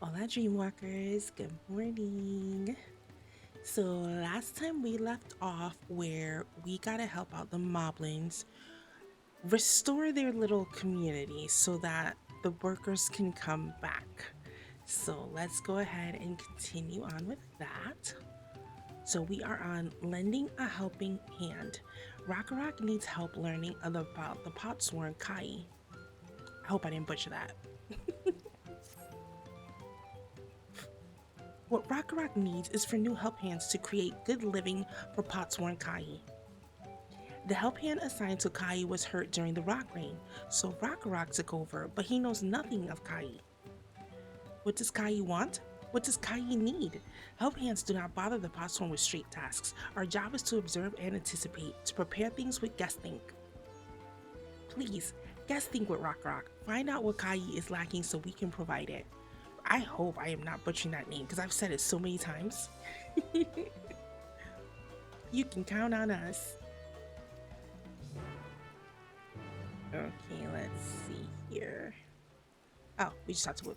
Hola Dreamwalkers, good morning. So last time we left off where we gotta help out the moblins restore their little community so that the workers can come back. So let's go ahead and continue on with that. So we are on lending a helping hand. Rock needs help learning about the potsworn Kai. I hope I didn't butcher that. What Rock needs is for new help hands to create good living for potsworn Kai. The help hand assigned to Kai was hurt during the rock rain, so Rock took over, but he knows nothing of Kai. What does Kai want? What does Kai need? Help hands do not bother the potsworn with straight tasks. Our job is to observe and anticipate, to prepare things with guest think. Please, guest think with Rock. Find out what Kai is lacking so we can provide it. I hope I am not butchering that name because I've said it so many times. You can count on us. Okay, let's see here. Oh, we just talked to Wook.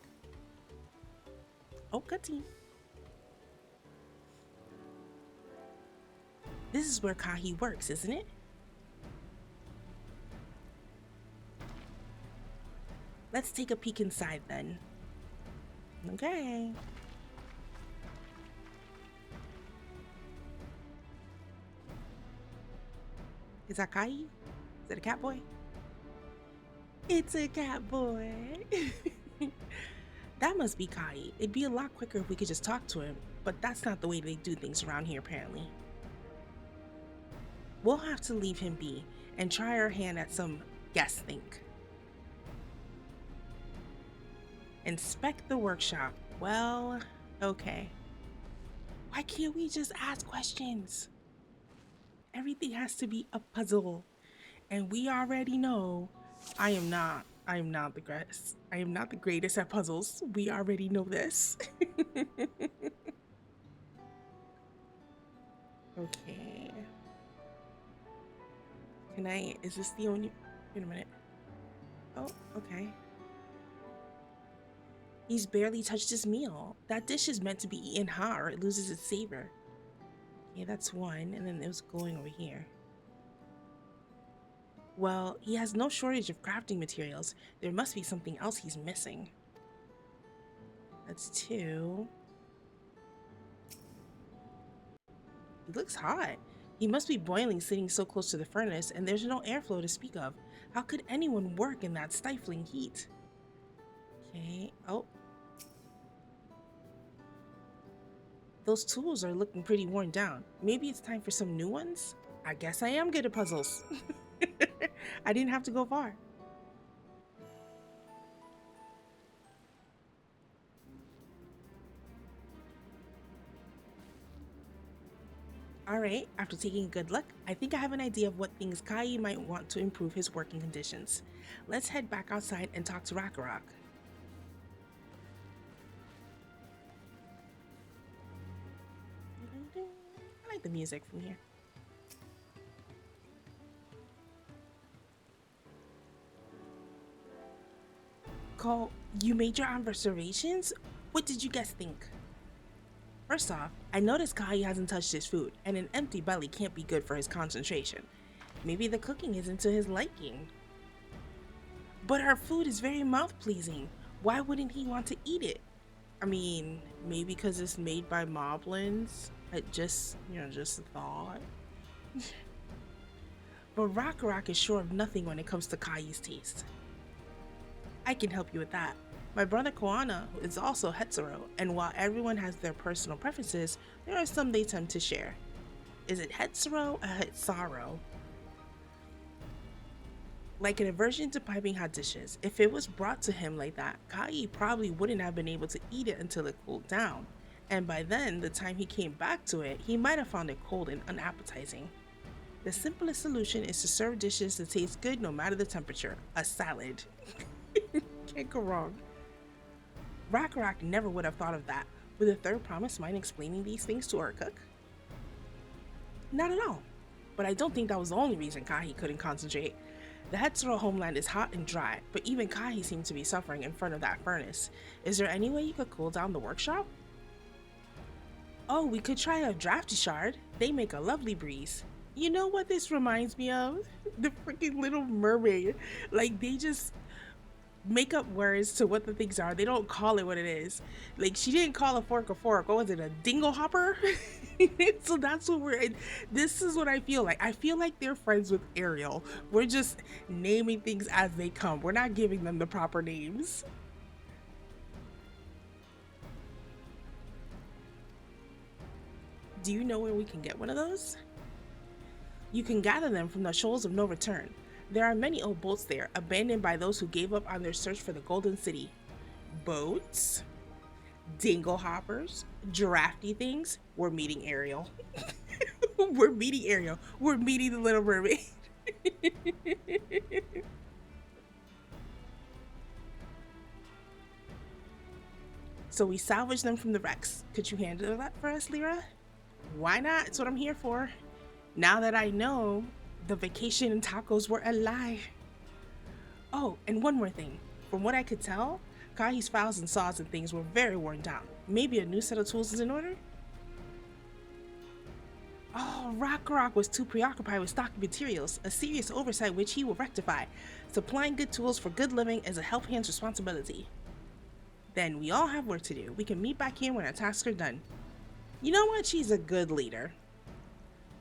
Oh, good team. This is where Kahi works, isn't it? Let's take a peek inside then. Okay. Is that Kai? Is that a cat boy? It's a cat boy. That must be Kai. It'd be a lot quicker if we could just talk to him, but that's not the way they do things around here apparently. We'll have to leave him be and try our hand at some guess think. Inspect the workshop. Well, okay. Why can't we just ask questions? Everything has to be a puzzle. And we already know I am not the greatest. I am not the greatest at puzzles. We already know this. Okay. Is this the only, wait a minute. Oh, okay. He's barely touched his meal. That dish is meant to be eaten hot or it loses its savor. Okay, that's one, and then it was going over here. Well, he has no shortage of crafting materials. There must be something else he's missing. That's two. He looks hot. He must be boiling sitting so close to the furnace, and there's no airflow to speak of. How could anyone work in that stifling heat? Okay, oh. Those tools are looking pretty worn down. Maybe it's time for some new ones? I guess I am good at puzzles. I didn't have to go far. Alright, after taking a good look, I think I have an idea of what things Kai might want to improve his working conditions. Let's head back outside and talk to Rock. I like the music from here. Cole, you made your own reservations? What did you guys think? First off, I noticed Kai hasn't touched his food, and an empty belly can't be good for his concentration. Maybe the cooking isn't to his liking. But our food is very mouth-pleasing. Why wouldn't he want to eat it? I mean, maybe because it's made by moblins. Just a thought. But Rock is sure of nothing when it comes to Kai's taste. I can help you with that. My brother Koana is also Hetsuro, and while everyone has their personal preferences, there are some they tend to share. Is it Hetsuro or Hetsaro? Like an aversion to piping hot dishes. If it was brought to him like that, Kai probably wouldn't have been able to eat it until it cooled down. And by then, the time he came back to it, he might have found it cold and unappetizing. The simplest solution is to serve dishes that taste good no matter the temperature. A salad. Can't go wrong. Rock never would have thought of that. Would the third promise mind explaining these things to our cook? Not at all. But I don't think that was the only reason Kahi couldn't concentrate. The Hetzero homeland is hot and dry, but even Kahi seemed to be suffering in front of that furnace. Is there any way you could cool down the workshop? Oh, we could try a drafty shard. They make a lovely breeze. You know what this reminds me of? The freaking Little Mermaid. Like, they just make up words to what the things are. They don't call it what it is. Like, she didn't call a fork. What was it, a dingle hopper? So that's what this is what I feel like. I feel like they're friends with Ariel. We're just naming things as they come. We're not giving them the proper names. Do you know where we can get one of those? You can gather them from the shoals of no return. There are many old boats there, abandoned by those who gave up on their search for the Golden City. Boats? Dingle hoppers? Drafty things? We're meeting Ariel. We're meeting Ariel. We're meeting the Little Mermaid. So we salvaged them from the wrecks. Could you handle that for us, Lyra? Why not? It's what I'm here for. Now that I know the vacation and tacos were a lie. Oh, and one more thing. From what I could tell, Kahi's files and saws and things were very worn down. Maybe a new set of tools is in order? Oh, Rock was too preoccupied with stocking materials, a serious oversight which he will rectify. Supplying good tools for good living is a help hand's responsibility. Then we all have work to do. We can meet back here when our tasks are done. You know what? She's a good leader.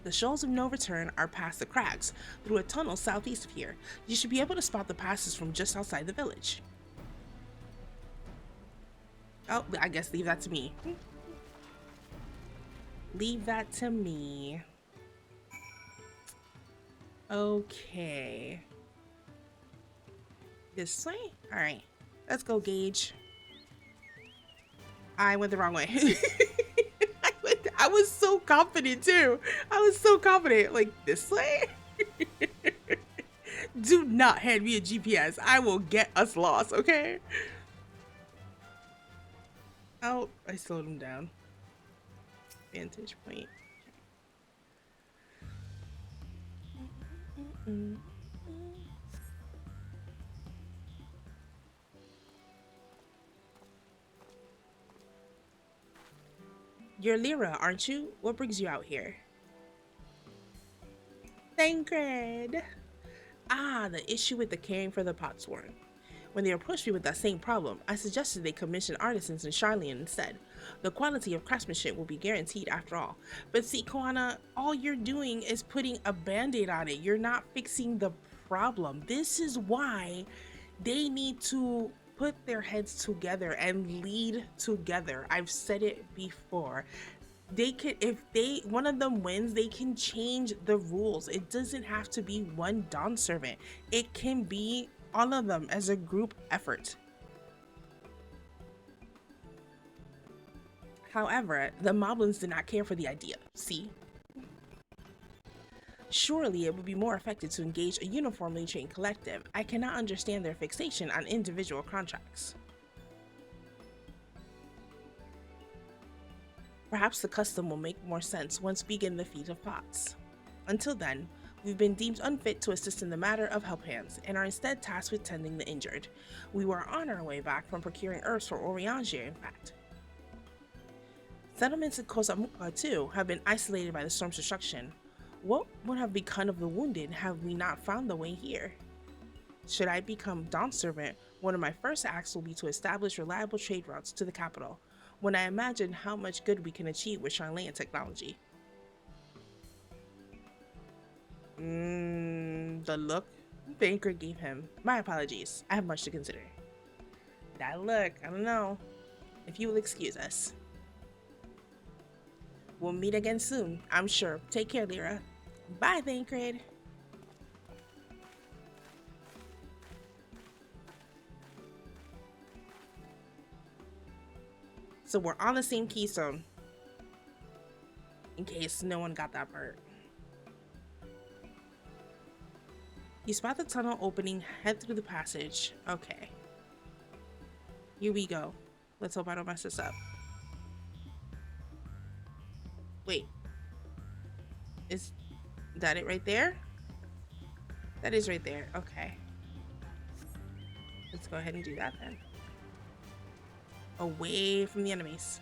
The shoals of no return are past the crags, through a tunnel southeast of here. You should be able to spot the passes from just outside the village. Oh, I guess leave that to me. Leave that to me. Okay. This way? Alright. Let's go, Gage. I went the wrong way. I was so confident too. I was so confident. Like, this way? Do not hand me a GPS. I will get us lost, okay? Oh, I slowed him down. Vantage point. You're Lyra, aren't you? What brings you out here? Thancred! Ah, the issue with the caring for the Potsworn. When they approached me with that same problem, I suggested they commission artisans in Charlian instead. The quality of craftsmanship will be guaranteed after all. But see, Koana, all you're doing is putting a band-aid on it. You're not fixing the problem. This is why they need to put their heads together and lead together. I've said it before. They can, if one of them wins, they can change the rules. It doesn't have to be one Dawnservant. It can be all of them as a group effort. However, the moblins did not care for the idea. See? Surely it would be more effective to engage a uniformly trained collective. I cannot understand their fixation on individual contracts. Perhaps the custom will make more sense once we begin the feat of pots. Until then, we've been deemed unfit to assist in the matter of help hands, and are instead tasked with tending the injured. We were on our way back from procuring herbs for Oriangia, in fact. Settlements in Kosamuka, too, have been isolated by the storm's destruction. What would have become of the wounded had we not found the way here? Should I become Dawnservant, one of my first acts will be to establish reliable trade routes to the capital, when I imagine how much good we can achieve with Charlayan technology. The look Banker gave him. My apologies. I have much to consider. That look, I don't know. If you will excuse us. We'll meet again soon, I'm sure. Take care, Lyra. Bye, Thancred. So we're on the same keystone. In case no one got that part. You spot the tunnel opening, head through the passage. Okay. Here we go. Let's hope I don't mess this up. Wait. Is that it right there? That is right there. Okay. Let's go ahead and do that then. Away from the enemies.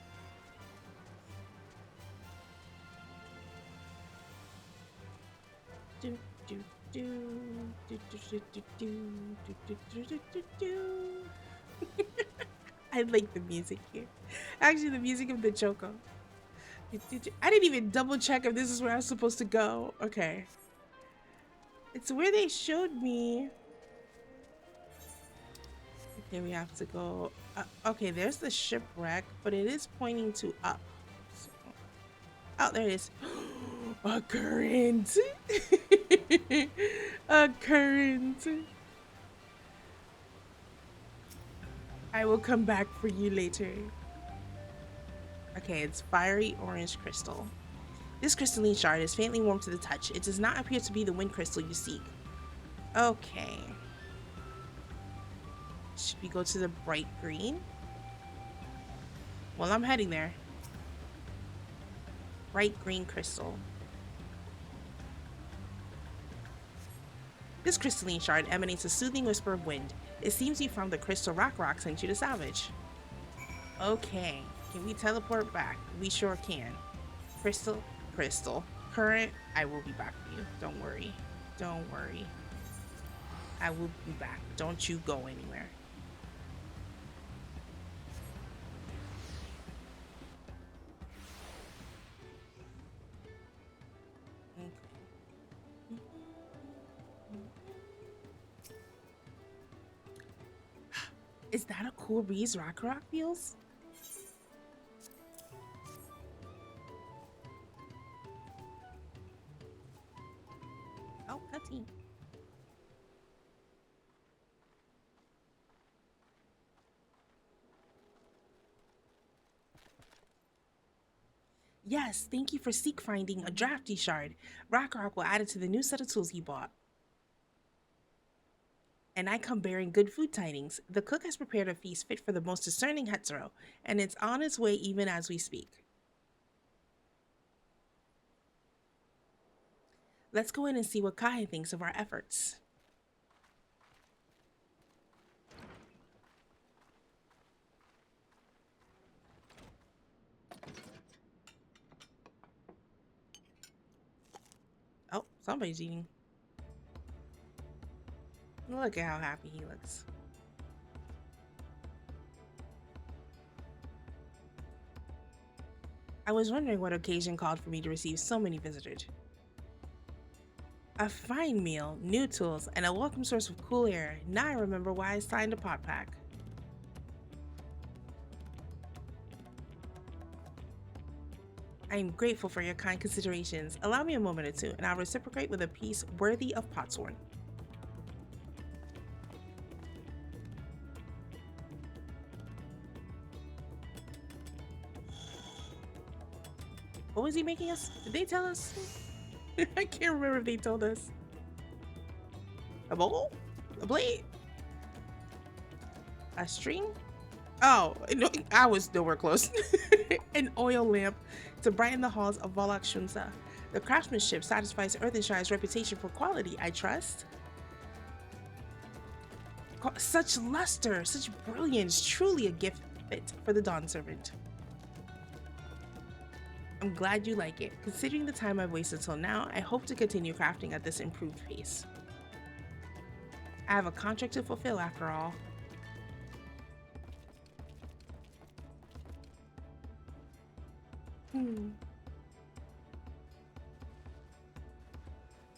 Do, do, do, do, do, do, do, do, do, do, do, do, do. I like the music here. Actually, the music of the Choco. I didn't even double check if this is where I was supposed to go. Okay. It's where they showed me. Okay, we have to go. Okay, there's the shipwreck, but it is pointing to up. So, oh, there it is. A current. A current. I will come back for you later. Okay, it's fiery orange crystal. This crystalline shard is faintly warm to the touch. It does not appear to be the wind crystal you seek. Okay. Should we go to the bright green? Well, I'm heading there. Bright green crystal. This crystalline shard emanates a soothing whisper of wind. It seems you found the crystal rock sent you to salvage. Okay, can we teleport back? We sure can. Crystal, crystal. Current, I will be back for you. Don't worry. Don't worry. I will be back. Don't you go anywhere. Is that a cool breeze rock feels? Oh, cutscene. Yes, thank you for seek finding a drafty shard. Rock will add it to the new set of tools you bought. And I come bearing good food tidings. The cook has prepared a feast fit for the most discerning hetero, and it's on its way even as we speak. Let's go in and see what Kai thinks of our efforts. Oh, somebody's eating. Look at how happy he looks. I was wondering what occasion called for me to receive so many visitors. A fine meal, new tools, and a welcome source of cool air. Now I remember why I signed a pot pack. I am grateful for your kind considerations. Allow me a moment or two, and I'll reciprocate with a piece worthy of Potsworn. What was he making us? Did they tell us? I can't remember if they told us. A bowl? A blade? A string? Oh, no, I was nowhere close. An oil lamp to brighten the halls of Volok Shunsa. The craftsmanship satisfies Earthenshire's reputation for quality, I trust. Such luster, such brilliance, truly a gift fit for the Dawnservant. I'm glad you like it. Considering the time I've wasted till now, I hope to continue crafting at this improved pace. I have a contract to fulfill after all.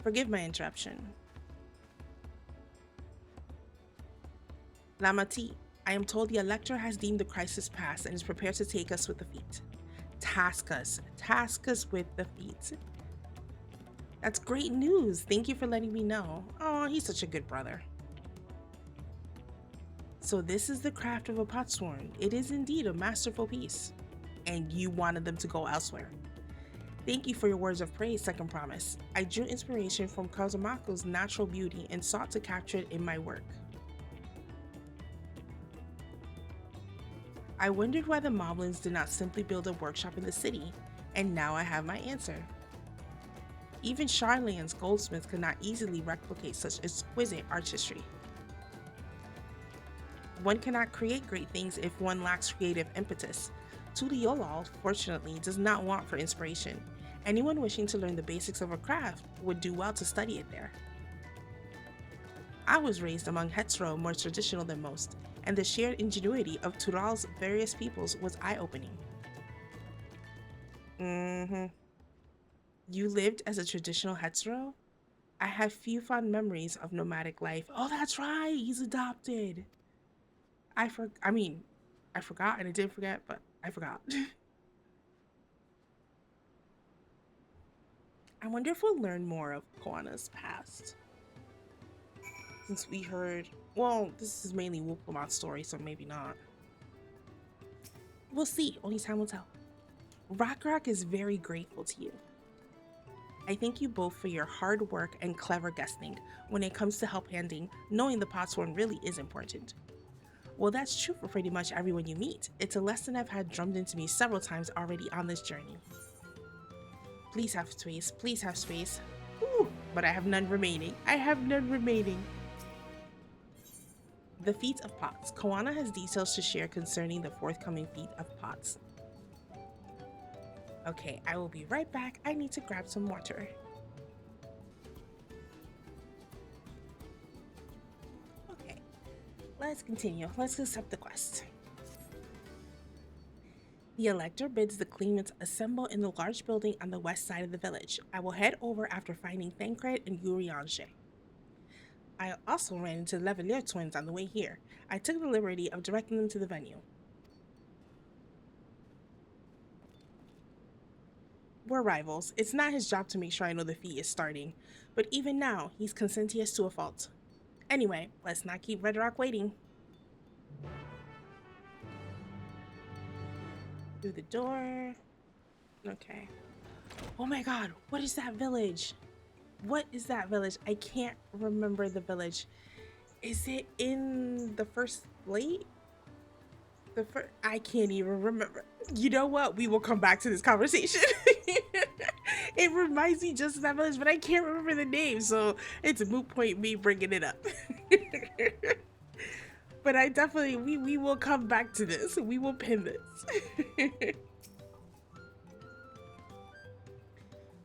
Forgive my interruption. Lamati, I am told the Elector has deemed the crisis past and is prepared to take us with the feet. Task us with the feet. That's great news. Thank you for letting me know. Oh, he's such a good brother. So this is the craft of a potsworn. It is indeed a masterful piece. And you wanted them to go elsewhere. Thank you for your words of praise, Second Promise. I drew inspiration from Kazumako's natural beauty and sought to capture it in my work. I wondered why the moblins did not simply build a workshop in the city, and now I have my answer. Even Charlan's goldsmiths could not easily replicate such exquisite artistry. One cannot create great things if one lacks creative impetus. Tuliolal, fortunately, does not want for inspiration. Anyone wishing to learn the basics of a craft would do well to study it there. I was raised among hetero more traditional than most, and the shared ingenuity of Tural's various peoples was eye-opening. You lived as a traditional hetero? I have few fond memories of nomadic life. Oh, that's right, he's adopted. I forgot and I did forget, but I forgot. I wonder if we'll learn more of Koana's past. Since we heard, well, this is mainly Wooplamoth's story, so maybe not. We'll see, only time will tell. Rock is very grateful to you. I thank you both for your hard work and clever guessing when it comes to help handing, knowing the Potsworn really is important. Well, that's true for pretty much everyone you meet. It's a lesson I've had drummed into me several times already on this journey. Please have space, please have space. Ooh, but I have none remaining. I have none remaining. The Feat of Pots. Koana has details to share concerning the forthcoming Feat of Pots. Okay, I will be right back. I need to grab some water. Okay, let's continue. Let's accept the quest. The Elector bids the claimants assemble in the large building on the west side of the village. I will head over after finding Thancred and Urianger. I also ran into the Levelier twins on the way here. I took the liberty of directing them to the venue. We're rivals. It's not his job to make sure I know the feat is starting, but even now, he's consentious to a fault. Anyway, let's not keep Red Rock waiting. Through the door. Okay. Oh my god, what is that village? What is that village? I can't remember the village. Is it in the first late? I can't even remember. You know what? We will come back to this conversation. It reminds me just of that village, but I can't remember the name, so it's a moot point me bringing it up. But I definitely, we will come back to this. We will pin this.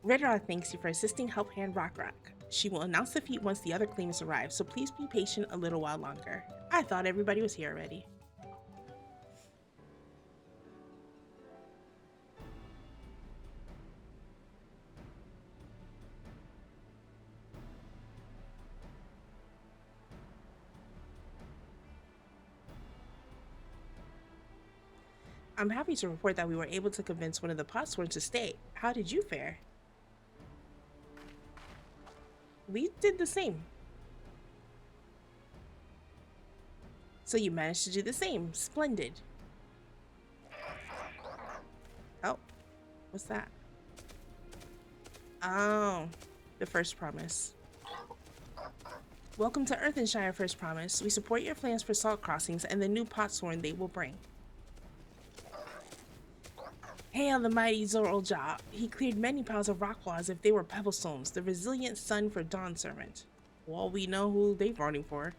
Redra thanks you for assisting Help Hand Rock. She will announce the feat once the other claimants arrive, so please be patient a little while longer. I thought everybody was here already. I'm happy to report that we were able to convince one of the Potsworn to stay. How did you fare? We did the same. So you managed to do the same. Splendid. Oh, what's that? Oh, the first promise. Welcome to Earthenshire, First Promise. We support your plans for salt crossings and the new Potsworn they will bring. Hail the mighty Zorolja. He cleared many piles of rock walls as if they were pebblestones, the resilient son for Dawnservant. Well, we know who they're voting for.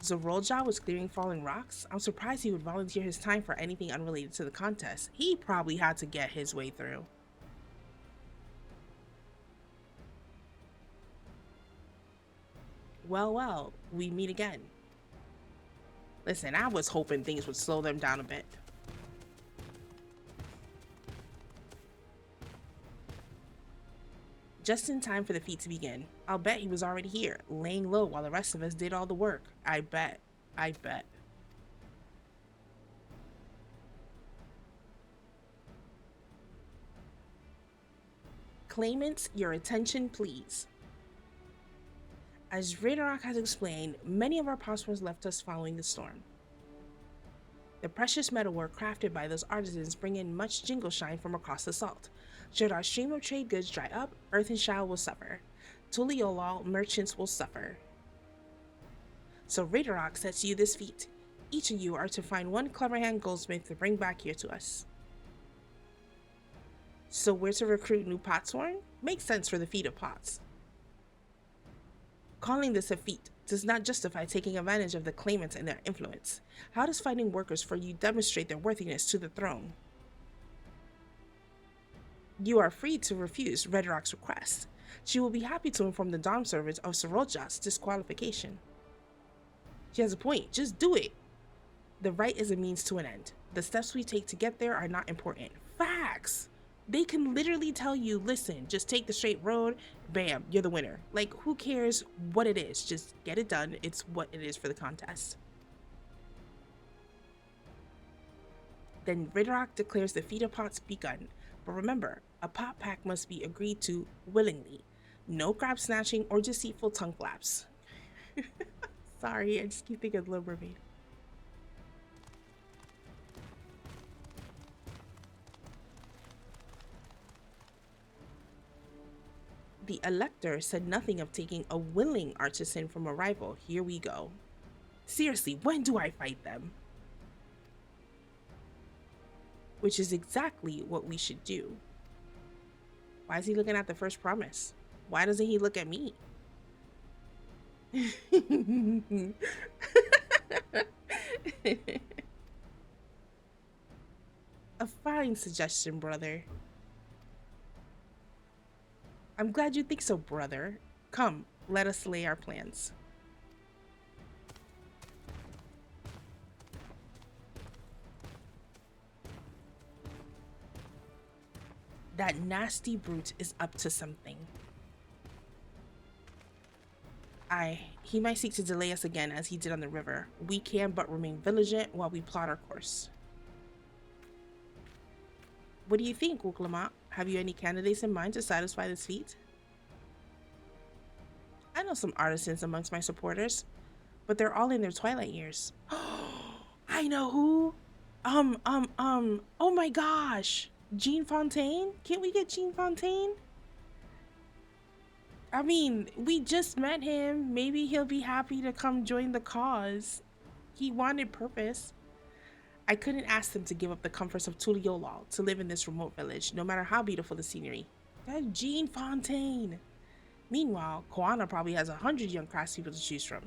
Zorolja was clearing fallen rocks? I'm surprised he would volunteer his time for anything unrelated to the contest. He probably had to get his way through. Well, we meet again. Listen, I was hoping things would slow them down a bit. Just in time for the feat to begin. I'll bet he was already here, laying low while the rest of us did all the work. I bet. Claimants, your attention please. As Radarok has explained, many of our Potsworns left us following the storm. The precious metalwork crafted by those artisans bring in much jingle shine from across the salt. Should our stream of trade goods dry up, Earthenshire will suffer. Tuliolal merchants will suffer. So Radarok sets you this feat. Each of you are to find one clever hand goldsmith to bring back here to us. So where to recruit new potsworn? Makes sense for the feat of pots. Calling this a feat does not justify taking advantage of the claimants and their influence. How does finding workers for you demonstrate their worthiness to the throne? You are free to refuse Red Rock's request. She will be happy to inform the Dawnservant of Sorojat's disqualification. She has a point, just do it. The right is a means to an end. The steps we take to get there are not important. Facts! They can literally tell you, listen, just take the straight road, bam, you're the winner. Like, who cares what it is? Just get it done. It's what it is for the contest. Then Ridrock declares the feat of pots begun. But remember, a pot pack must be agreed to willingly. No grab snatching or deceitful tongue flaps. Sorry, I just keep thinking of Little Mermaid. The Elector said nothing of taking a willing artisan from a rival. Here we go. Seriously, when do I fight them? Which is exactly what we should do. Why is he looking at the first promise? Why doesn't he look at me? A fine suggestion, brother. I'm glad you think so, brother. Come, let us lay our plans. That nasty brute is up to something. He might seek to delay us again as he did on the river. We can but remain vigilant while we plot our course. What do you think, Wuklamat? Have you any candidates in mind to satisfy this feat? I know some artisans amongst my supporters, but they're all in their twilight years. I know who. Oh my gosh. Jean Fontaine? Can't we get Jean Fontaine? I mean, we just met him. Maybe he'll be happy to come join the cause. He wanted purpose. I couldn't ask them to give up the comforts of Tuliolal to live in this remote village, no matter how beautiful the scenery. That's Jean Fontaine. Meanwhile, Koana probably has 100 young craftspeople to choose from.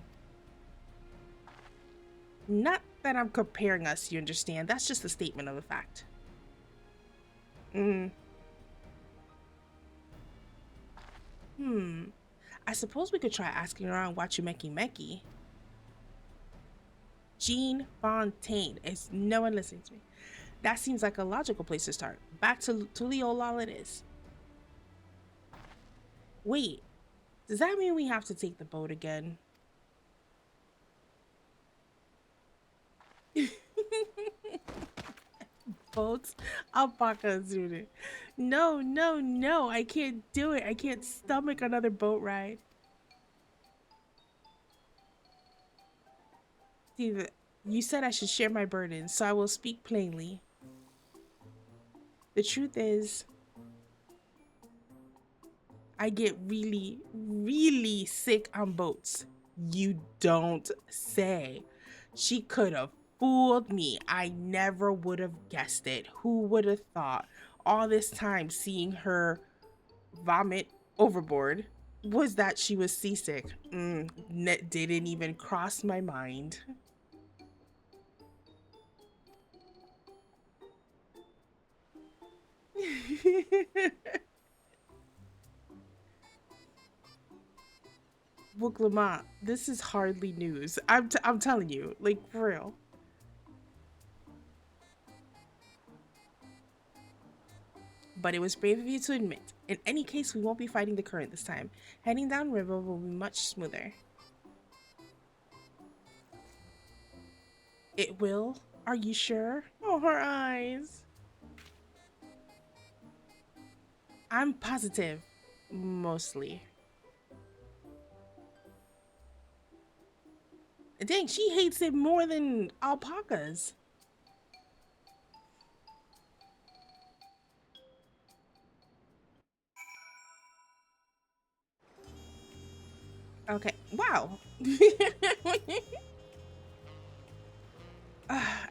Not that I'm comparing us, you understand. That's just a statement of the fact. I suppose we could try asking around Wachumeki Meki. Jean Fontaine. Is no one listening to me? That seems like a logical place to start. Back to Tuliolal it is. Wait, does that mean we have to take the boat again? Boats? Alpaca Zuni. No, no, no. I can't do it. I can't stomach another boat ride. Steve, you said I should share my burden, so I will speak plainly. The truth is, I get really, really sick on boats. You don't say. She could have fooled me. I never would have guessed it. Who would have thought? All this time seeing her vomit overboard was that she was seasick. Didn't even cross my mind. Wuklamat, this is hardly news. I'm telling you, like, for real. But it was brave of you to admit. In any case, we won't be fighting the current this time. Heading downriver will be much smoother. It will? Are you sure? Oh, her eyes. I'm positive. Mostly. Dang, she hates it more than alpacas. Okay, wow.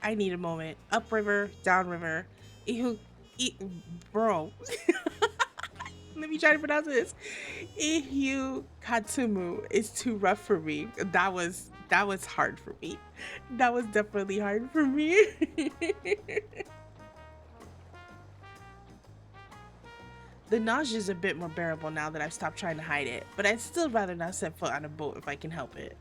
I need a moment. Upriver, downriver. Ew. I, bro. Let me try to pronounce this. Ihyu Katsumu is too rough for me. That was hard for me. That was definitely hard for me. The nausea is a bit more bearable now that I've stopped trying to hide it, but I'd still rather not set foot on a boat if I can help it.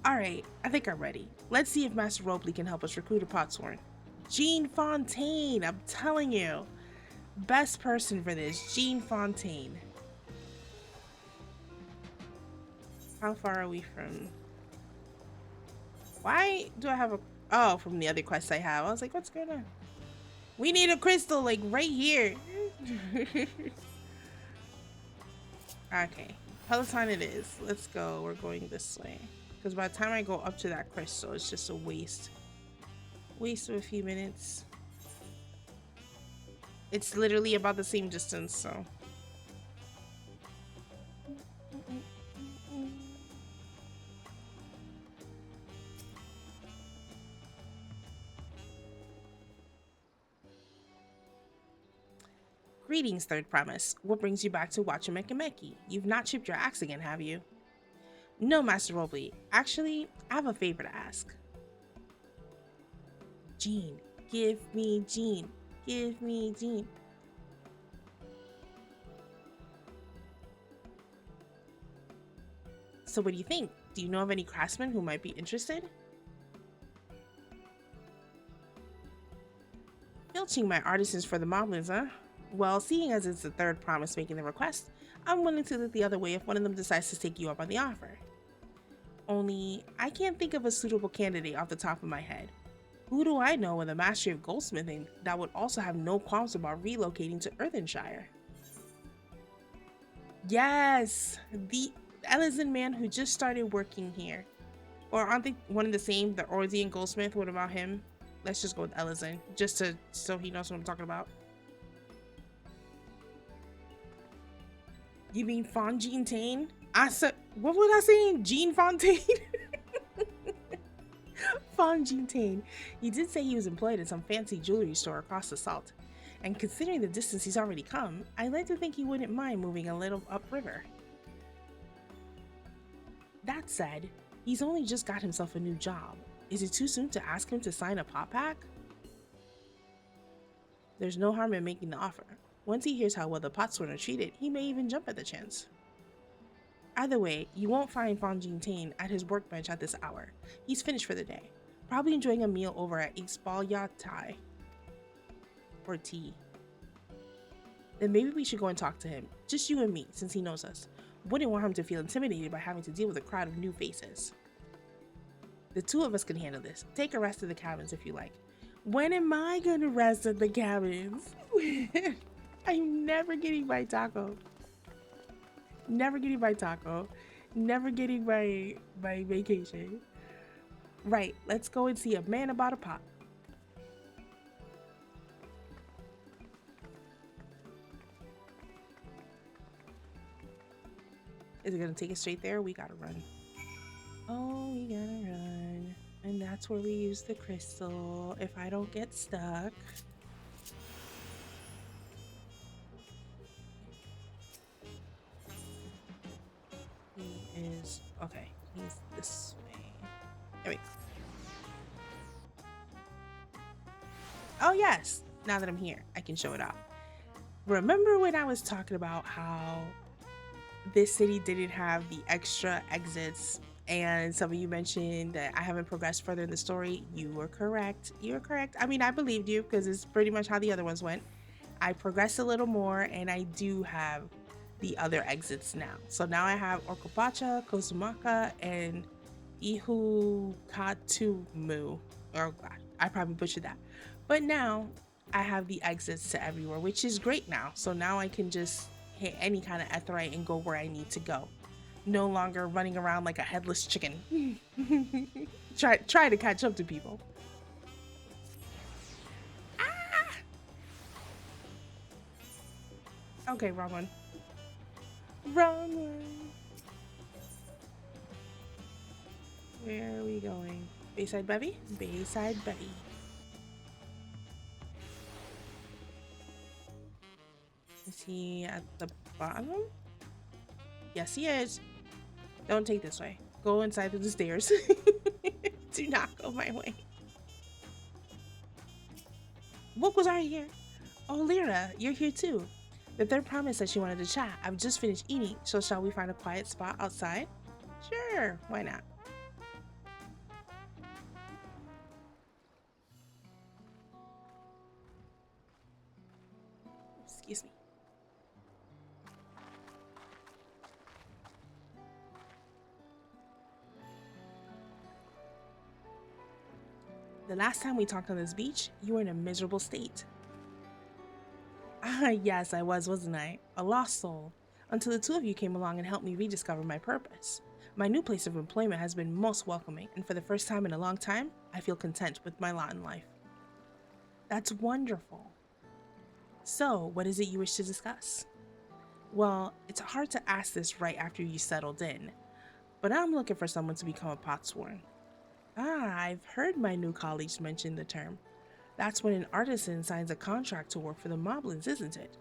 Alright, I think I'm ready. Let's see if Master Robley can help us recruit a potsworn. Jean Fontaine, I'm telling you. Best person for this, Jean Fontaine. How far are we from... Why do I have a... Oh, from the other quests I have. I was like, what's going on? We need a crystal, like, right here. Okay. Peloton it is. Let's go. We're going this way. Because by the time I go up to that crystal, it's just a waste. Waste of a few minutes. It's literally about the same distance, so... Greetings, Third Promise. What brings you back to Wachimekimeki? You've not chipped your axe again, have you? No, Master Robley. Actually, I have a favor to ask. Jean. Give me Jean. Give me Jean. So what do you think? Do you know of any craftsmen who might be interested? Filching my artisans for the moblins, huh? Well, seeing as it's the Third Promise making the request, I'm willing to look the other way if one of them decides to take you up on the offer. Only, I can't think of a suitable candidate off the top of my head. Who do I know with a mastery of goldsmithing that would also have no qualms about relocating to Earthenshire? Yes! The Ellison man who just started working here. Or aren't they one and the same? The Orzian goldsmith, what about him? Let's just go with Ellison, just so he knows what I'm talking about. You mean Fontaine? I said, what was I saying? Jean Fontaine? Fontaine. He did say he was employed at some fancy jewelry store across the salt. And considering the distance he's already come, I'd like to think he wouldn't mind moving a little upriver. That said, he's only just got himself a new job. Is it too soon to ask him to sign a pop pack? There's no harm in making the offer. Once he hears how well the potsworn are treated, he may even jump at the chance. Either way, you won't find Fontaine at his workbench at this hour. He's finished for the day, probably enjoying a meal over at Ixbalyatai. Or tea. Then maybe we should go and talk to him, just you and me, since he knows us. Wouldn't want him to feel intimidated by having to deal with a crowd of new faces. The two of us can handle this. Take a rest at the cabins if you like. When am I gonna rest at the cabins? I'm never getting my taco. Never getting my taco. Never getting my vacation. Right, let's go and see a man about a pot. Is it gonna take us straight there? We gotta run. Oh, we gotta run. And that's where we use the crystal if I don't get stuck. He is, okay, he's this way. There we go. Oh yes, now that I'm here, I can show it off. Remember when I was talking about how this city didn't have the extra exits, and some of you mentioned that I haven't progressed further in the story? You were correct. You were correct. I mean, I believed you because it's pretty much how the other ones went. I progressed a little more, and I do have the other exits now. So now I have Orkopacha, Kozumaka, and Ihu Katumu. Oh god, I probably butchered that. But now I have the exits to everywhere, which is great now. So now I can just hit any kind of Etherite and go where I need to go. No longer running around like a headless chicken. Try to catch up to people. Ah! Okay, wrong one. Wrong one. Where are we going? Bayside Bevy? Bayside Bevy. Is he at the bottom? Yes, he is. Don't take this way. Go inside through the stairs. Do not go my way. Book was already here. Oh, Lyra, you're here too. The third promised that she wanted to chat. I've just finished eating, so shall we find a quiet spot outside? Sure, why not? Excuse me. The last time we talked on this beach, you were in a miserable state. Ah, yes, I was, wasn't I? A lost soul. Until the two of you came along and helped me rediscover my purpose. My new place of employment has been most welcoming, and for the first time in a long time, I feel content with my lot in life. That's wonderful. So, what is it you wish to discuss? Well, it's hard to ask this right after you settled in, but I'm looking for someone to become a potsworn. Ah, I've heard my new colleagues mention the term. That's when an artisan signs a contract to work for the moblins, isn't it?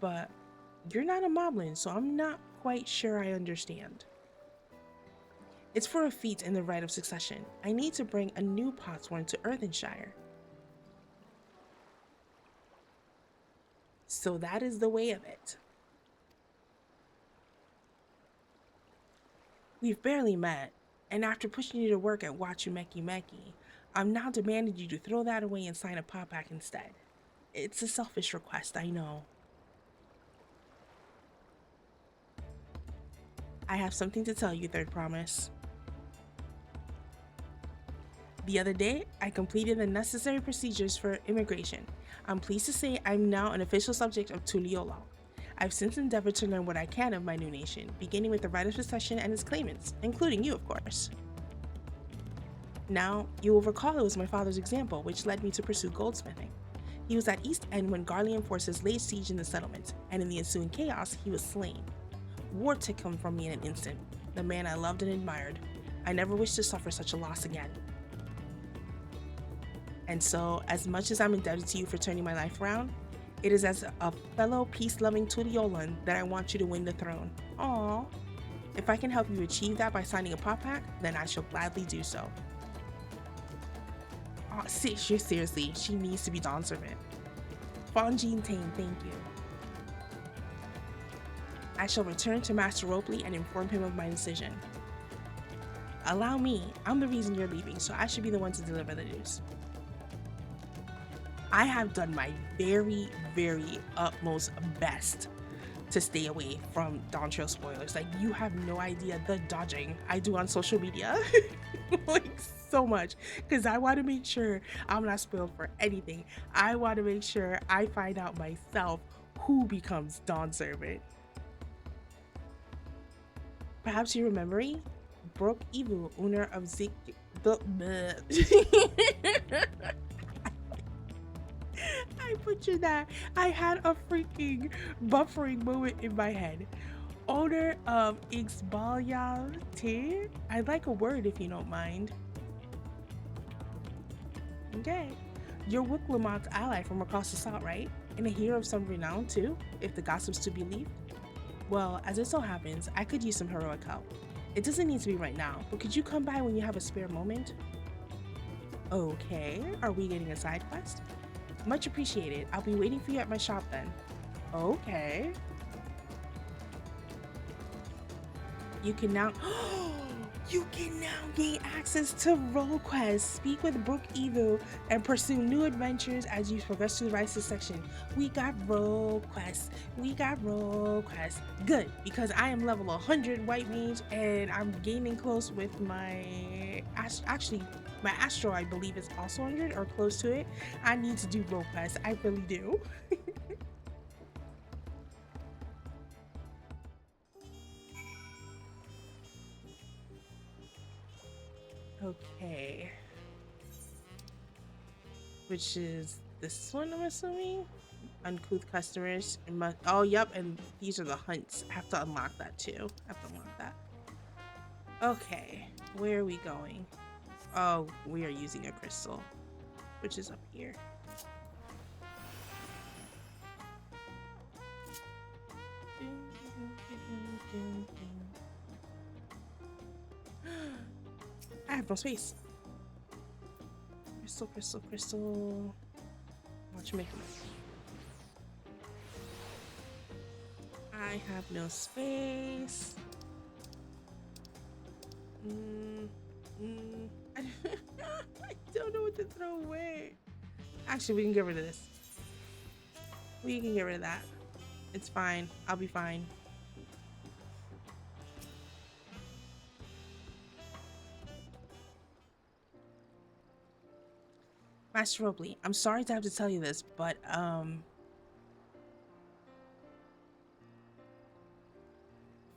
But you're not a moblin, so I'm not quite sure I understand. It's for a feat in the rite of succession. I need to bring a new potsworn to Earthenshire. So that is the way of it. We've barely met, and after pushing you to work at Wachumeki Meki, I'm now demanding you to throw that away and sign a pop-back instead. It's a selfish request, I know. I have something to tell you, Third Promise. The other day, I completed the necessary procedures for immigration. I'm pleased to say I'm now an official subject of Tulio law. I've since endeavored to learn what I can of my new nation, beginning with the right of succession and its claimants, including you, of course. Now, you will recall it was my father's example which led me to pursue goldsmithing. He was at East End when Garlean forces laid siege in the settlement, and in the ensuing chaos, he was slain. War took him from me in an instant, the man I loved and admired. I never wish to suffer such a loss again. And so, as much as I'm indebted to you for turning my life around, it is as a fellow peace-loving Tudiolan that I want you to win the throne. Aww. If I can help you achieve that by signing a pop pack, then I shall gladly do so. Aw, seriously, she needs to be Dawnservant. Fonjean Tane, thank you. I shall return to Master Ropley and inform him of my decision. Allow me, I'm the reason you're leaving, so I should be the one to deliver the news. I have done my very, very utmost best to stay away from Dawntrail spoilers. Like, you have no idea the dodging I do on social media. Like, so much. Because I want to make sure I'm not spoiled for anything. I want to make sure I find out myself who becomes Dawnservant. Perhaps you remember me? Broke Evu, owner of Zik... I butchered that. I had a freaking buffering moment in my head. Owner of Ixbalia T? I'd like a word if you don't mind. Okay. You're Wiklamont's ally from across the salt, right? And a hero of some renown too, if the gossip's to be believed? Well, as it so happens, I could use some heroic help. It doesn't need to be right now, but could you come by when you have a spare moment? Okay, are we getting a side quest? Much appreciated. I'll be waiting for you at my shop then. Okay. You can now gain access to role quests, speak with Brook Evu, and pursue new adventures as you progress through the Rises section. We got role quests. Good, because I am level 100 white mage and I'm gaining close with my my Astro, I believe, is also 100 or close to it. I need to do role quests. I really do. Okay. Which is this one, I'm assuming? Uncouth customers. Oh, yep, and these are the hunts. I have to unlock that too. Okay, where are we going? Oh, we are using a crystal, which is up here. I have no space. Crystal, crystal, crystal. Watch me. I have no space. I don't know what to throw away. Actually, we can get rid of this. We can get rid of that. It's fine. I'll be fine. Master Robley, I'm sorry to have to tell you this, but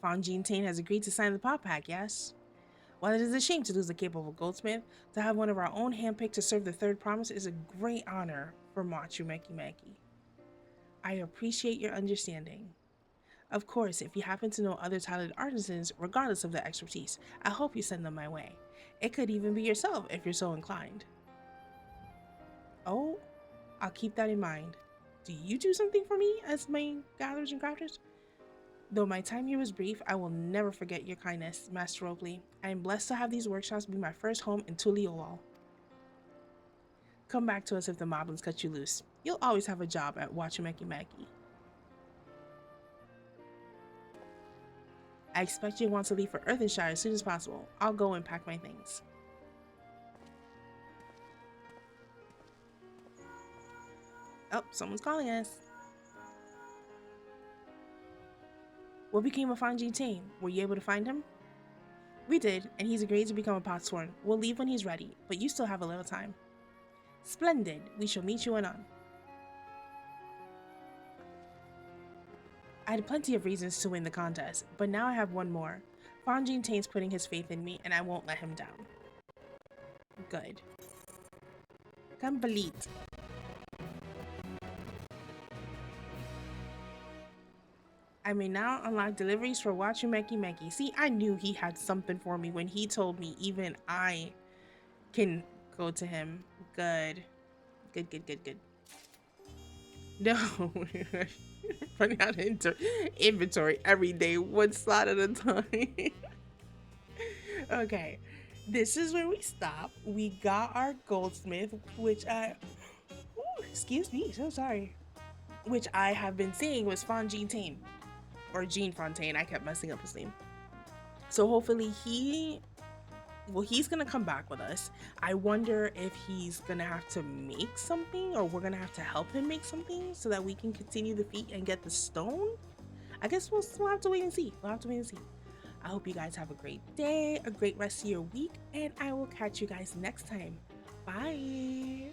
Fontaine has agreed to sign the pop pack, yes? While it is a shame to lose a capable goldsmith, to have one of our own handpicked to serve the third promise is a great honor for Machu Meki. I appreciate your understanding. Of course, if you happen to know other talented artisans, regardless of their expertise, I hope you send them my way. It could even be yourself if you're so inclined. Oh, I'll keep that in mind. Do you do something for me as my gatherers and crafters? Though my time here was brief, I will never forget your kindness, Master Robley. I am blessed to have these workshops be my first home in Tuliolal. Come back to us if the moblins cut you loose. You'll always have a job at Wachumeki. I expect you want to leave for Earthenshire as soon as possible. I'll go and pack my things. Oh, someone's calling us. What became of Fontaine? Were you able to find him? We did, and he's agreed to become a potsworn. We'll leave when he's ready, but you still have a little time. Splendid. We shall meet you anon. I had plenty of reasons to win the contest, but now I have one more. Fontaine's putting his faith in me, and I won't let him down. Good. Complete. I may now unlock deliveries for Wachumeki. See, I knew he had something for me when he told me even I can go to him. Good. Good. No. Running out of inventory every day, one slot at a time. Okay. This is where we stop. We got our goldsmith, which excuse me, so sorry. Which I have been saying was Fontaine. Or Jean Fontaine, I kept messing up his name. So hopefully he's gonna come back with us. I wonder if he's gonna have to make something, or we're gonna have to help him make something so that we can continue the feat and get the stone. I guess we'll have to wait and see. I hope you guys have a great day, a great rest of your week, and I will catch you guys next time. Bye.